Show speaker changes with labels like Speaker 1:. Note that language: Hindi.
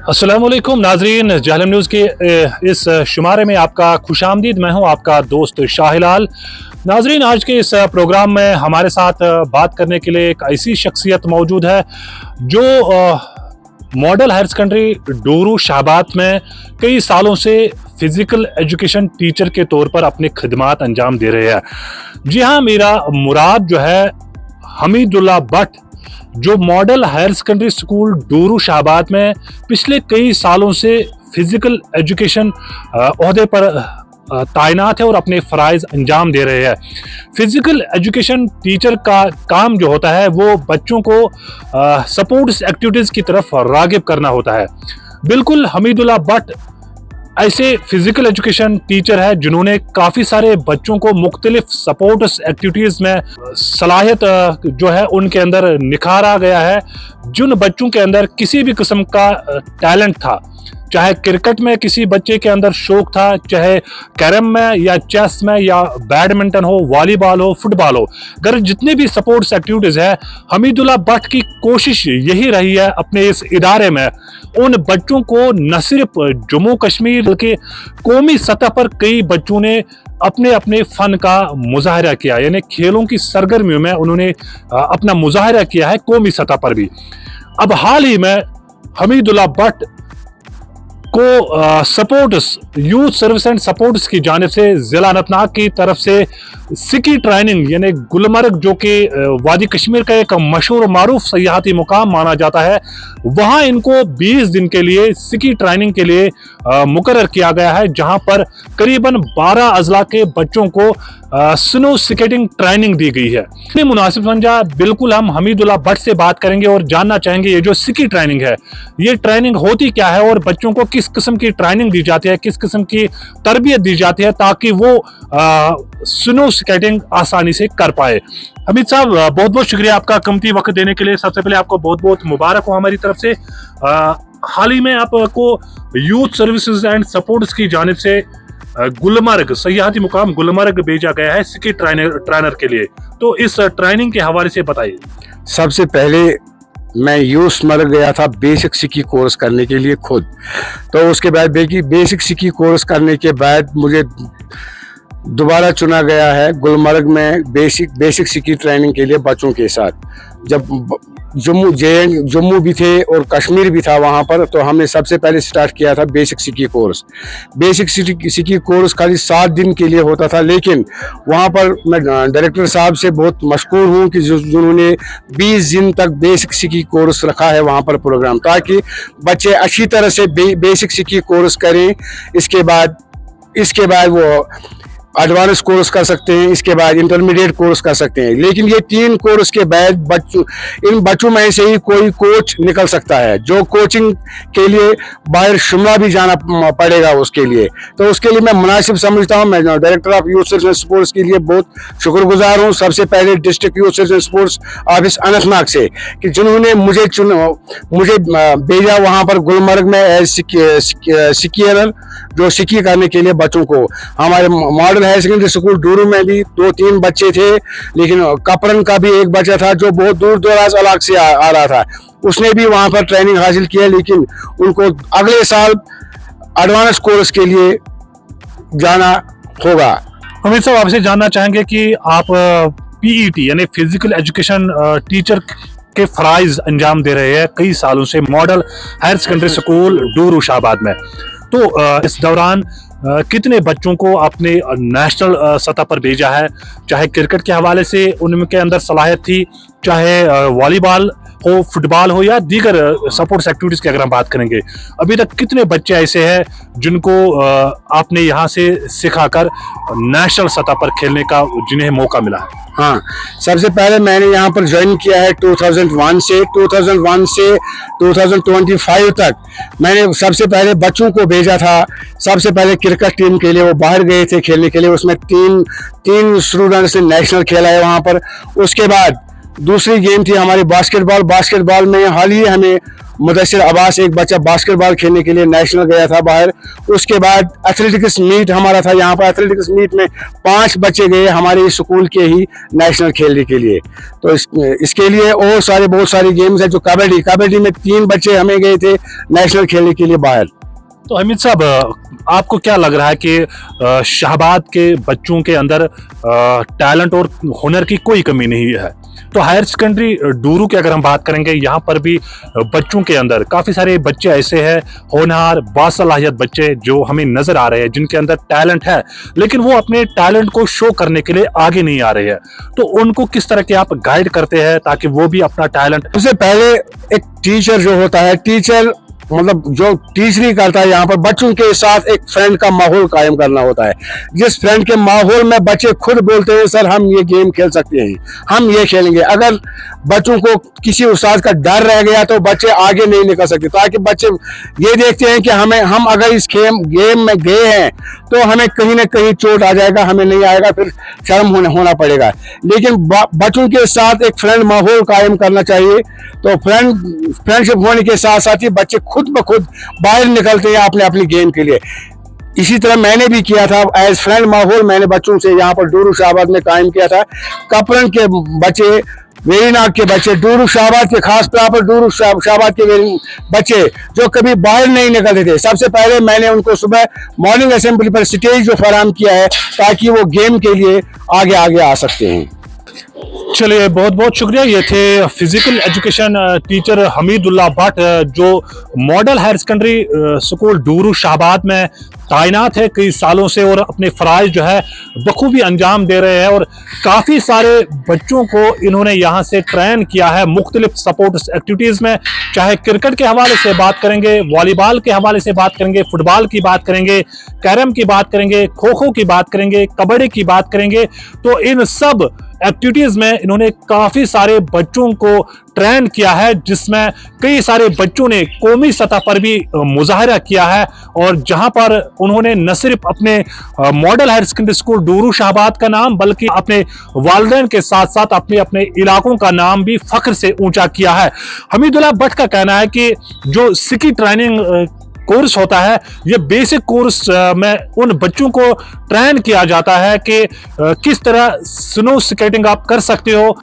Speaker 1: अस्सलाम वालेकुम नाजरीन, जालम न्यूज़ के इस शुमारे में आपका खुशामदीद। मैं हूं आपका दोस्त शाहिलाल। नाजरीन, आज के इस प्रोग्राम में हमारे साथ बात करने के लिए एक ऐसी शख्सियत मौजूद है जो model higher secondary Doru Shahabad में कई सालों से फिजिकल एजुकेशन टीचर के तौर पर अपनी खिदमात अंजाम दे रहे हैं। जी हाँ, मेरा मुराद जो है हमीदुल्लाह भट्ट, जो model higher secondary school Doru Shahabad में पिछले कई सालों से फिजिकल एजुकेशन ओहदे पर तैनात है और अपने फ़राइज़ अंजाम दे रहे हैं। फिजिकल एजुकेशन टीचर का काम जो होता है वो बच्चों को सपोर्ट्स एक्टिविटीज़ की तरफ राग़िब करना होता है। बिल्कुल हमीदुल्लाह भट्ट ऐसे फिजिकल एजुकेशन टीचर है जिन्होंने काफ़ी सारे बच्चों को मुख्तलिफ सपोर्ट्स एक्टिविटीज़ में सलाहियत जो है उनके अंदर निखारा गया है। जिन बच्चों के अंदर किसी भी किस्म का टैलेंट था, चाहे क्रिकेट में किसी बच्चे के अंदर शौक था, चाहे कैरम में या चेस में या बैडमिंटन हो, वॉलीबॉल हो, फुटबॉल हो, अगर जितने भी सपोर्ट्स एक्टिविटीज़ है, हमीदुल्लाह भट्ट की कोशिश यही रही है अपने इस इदारे में उन बच्चों को न सिर्फ जम्मू कश्मीर बल्कि कौमी सतह पर कई बच्चों ने अपने अपने फ़न का मुजाहरा किया, यानी खेलों की सरगर्मियों में उन्होंने अपना मुजाहरा किया है कौमी सतह पर भी। अब हाल ही में हमीदुल्लाह भट्ट को supports youth service and supports की जानिब से ज़िला अनंतनाग की तरफ से सिकी ट्रेनिंग, यानी गुलमर्ग जो कि वादी कश्मीर का एक मशहूर मारूफ सयाहती मुकाम माना जाता है, वहाँ इनको 20 दिन के लिए सिकी ट्रेनिंग के लिए मुकर्रर किया गया है, जहाँ पर करीबन 12 अजला के बच्चों को स्नो स्केटिंग ट्रेनिंग दी गई है। मुनासिब समझा, बिल्कुल हम हमीदुल्लाह भट्ट से बात करेंगे और जानना चाहेंगे ये जो सिकी ट्रेनिंग है, ये ट्रेनिंग होती क्या है और बच्चों को किस किस्म की ट्रेनिंग दी जाती है, किस किस्म की तरबियत दी जाती है ताकि वो स्नो स्केटिंग आसानी से कर पाए। हमीद साहब, बहुत बहुत शुक्रिया आपका कीमती वक्त देने के लिए। सबसे पहले आपको बहुत बहुत मुबारक हो हमारी तरफ से। हाल ही में आपको यूथ सर्विसेज एंड सपोर्ट्स की जानिब से गुलमर्ग सयाहती मुकाम गुलमर्ग भेजा गया है सिकी ट्रेनर के लिए, तो इस ट्रेनिंग के हवाले से बताइए।
Speaker 2: सबसे पहले मैं यूसमर्ग गया था बेसिक सिकी कोर्स करने के लिए खुद, तो उसके बाद बेसिक सिकी कोर्स करने के बाद मुझे दोबारा चुना गया है गुलमर्ग में बेसिक सिकी ट्रेनिंग के लिए बच्चों के साथ। जब जम्मू भी थे और कश्मीर भी था वहाँ पर, तो हमने सबसे पहले स्टार्ट किया था बेसिक सिकी कोर्स। बेसिक सिकी कोर्स खाली 7 दिन के लिए होता था, लेकिन वहाँ पर मैं डायरेक्टर साहब से बहुत मशकूर हूँ कि जिन्होंने 20 दिन तक बेसिक सिकी कोर्स रखा है वहाँ पर प्रोग्राम, ताकि बच्चे अच्छी तरह से बेसिक सिकी कोर्स करें। इसके बाद वो एडवांस कोर्स कर सकते हैं, इसके बाद इंटरमीडिएट कोर्स कर सकते हैं। लेकिन ये 3 कोर्स के बाद इन बच्चों में से ही कोई कोच निकल सकता है, जो कोचिंग के लिए बाहर शिमला भी जाना पड़ेगा उसके लिए। तो उसके लिए मैं मुनासिब समझता हूँ। मैं director of youth service and sports के लिए बहुत शुक्रगुजार हूँ, सबसे पहले district youth service and sports office Anantnag से, कि जिन्होंने मुझे भेजा वहाँ पर गुलमर्ग में एज सिकियर, जो सिकी करने के लिए बच्चों को। हमारे model higher secondary school Doru में भी 2-3 बच्चे थे, लेकिन कपरन का भी एक बच्चा था जो बहुत दूर दराज इलाके से आ रहा था, उसने भी वहाँ पर ट्रेनिंग हासिल किया, लेकिन उनको अगले साल एडवांस कोर्स के लिए जाना होगा।
Speaker 1: हमीद साहब, आपसे जानना चाहेंगे कि आप पीईटी यानी फिजिकल एजुकेशन टीचर के फ़राइज़ अंजाम दे रहे हैं कई सालों से model higher secondary school Doru Shahabad में, तो इस दौरान कितने बच्चों को आपने नेशनल सतह पर भेजा है? चाहे क्रिकेट के हवाले से उनके अंदर सलाहियत थी, चाहे वॉलीबॉल हो, फुटबॉल हो या दीगर सपोर्ट्स एक्टिविटीज़ की अगर हम बात करेंगे, अभी तक कितने बच्चे ऐसे हैं जिनको आपने यहाँ से सिखाकर नेशनल सतह पर खेलने का जिन्हें मौका मिला है?
Speaker 2: हाँ, सबसे पहले मैंने यहाँ पर ज्वाइन किया है 2001 से 2025 तक मैंने सबसे पहले बच्चों को भेजा था। सबसे पहले क्रिकेट टीम के लिए वो बाहर गए थे खेलने के लिए, उसमें तीन स्टूडेंट्स ने नेशनल खेला है वहाँ पर। उसके बाद दूसरी गेम थी हमारी बास्केटबॉल। बास्केटबॉल में हाल ही हमें मुदस्सिर अब्बास एक बच्चा बास्केटबॉल खेलने के लिए नेशनल गया था बाहर। उसके बाद एथलेटिक्स मीट हमारा था यहाँ पर। एथलेटिक्स मीट में 5 बच्चे गए हमारे स्कूल के ही नेशनल खेलने के लिए। तो इसके लिए और बहुत सारी गेम्स है। जो कबड्डी में 3 बच्चे हमें गए थे नेशनल खेलने के लिए बाहर।
Speaker 1: तो हमीद साहब, आपको क्या लग रहा है कि शाहबाद के बच्चों के अंदर टैलेंट और हुनर की कोई कमी नहीं है? तो हायर सेकेंडरी डूरू की अगर हम बात करेंगे, यहाँ पर भी बच्चों के अंदर काफी सारे बच्चे ऐसे हैं, होनहार बासलाहियत बच्चे जो हमें नजर आ रहे हैं, जिनके अंदर टैलेंट है, लेकिन वो अपने टैलेंट को शो करने के लिए आगे नहीं आ रहे हैं। तो उनको किस तरह के आप गाइड करते हैं ताकि वो भी अपना टैलेंट?
Speaker 2: सबसे पहले एक टीचर जो होता है, टीचर मतलब जो टीचरी करता है यहाँ पर, बच्चों के साथ एक फ्रेंड का माहौल कायम करना होता है। जिस फ्रेंड के माहौल में बच्चे खुद बोलते हैं सर हम ये गेम खेल सकते हैं, हम ये खेलेंगे, अगर बच्चों को किसी उस्ताद का डर रह गया तो बच्चे आगे नहीं निकल सकते। ताकि बच्चे ये देखते हैं कि हम अगर इस गेम में गए हैं तो हमें कहीं ना कहीं चोट आ जाएगा, हमें नहीं आएगा, फिर शर्म होना पड़ेगा। लेकिन बच्चों के साथ एक फ्रेंड माहौल कायम करना चाहिए। तो फ्रेंडशिप होने के साथ साथ ही बच्चे खुद ब खुद बाहर निकलते हैं अपनी गेम के लिए। इसी तरह मैंने भी किया था, एज फ्रेंड माहौल मैंने बच्चों से यहाँ पर डूरू शाहबाद में कायम किया था। कपरन के बच्चे, वेरीनाग के बच्चे, डूरू शाहबाद के, खास तौर पर डूरू शाहबाद के बच्चे जो कभी बाहर नहीं निकलते थे, सबसे पहले मैंने उनको सुबह मॉर्निंग असेंबली पर स्टेज जो फराहम किया है ताकि वो गेम के लिए आगे आ सकते हैं।
Speaker 1: चलिए, बहुत बहुत शुक्रिया। ये थे physical education teacher Hameedullah Bhat, जो model higher secondary school Dooru Shahabad में तैनात है कई सालों से और अपने फ़राइज़ जो है बखूबी अंजाम दे रहे हैं। और काफ़ी सारे बच्चों को इन्होंने यहाँ से ट्रेन किया है मुख्तलिफ सपोर्ट्स एक्टिविटीज़ में, चाहे क्रिकेट के हवाले से बात करेंगे, वॉलीबॉल के हवाले से बात करेंगे, फुटबॉल की बात करेंगे, कैरम की बात करेंगे, खो खो की बात करेंगे, कबड्डी की बात करेंगे। तो इन सब एक्टिविटीज में इन्होंने काफी सारे बच्चों को ट्रेन किया है, जिसमें कई सारे बच्चों ने कौमी सतह पर भी मुजाहरा किया है। और जहां पर उन्होंने न सिर्फ अपने model higher secondary school Dooru Shahabad का नाम, बल्कि अपने वालिदैन के साथ साथ अपने इलाकों का नाम भी फख्र से ऊंचा किया है। हमीदुल्लाह भट्ट का कहना है कि जो सिकी ट्रेनिंग कोर्स होता है, ये बेसिक कोर्स में उन बच्चों को ट्रेन किया जाता है कि किस तरह स्नो स्केटिंग आप कर सकते हो।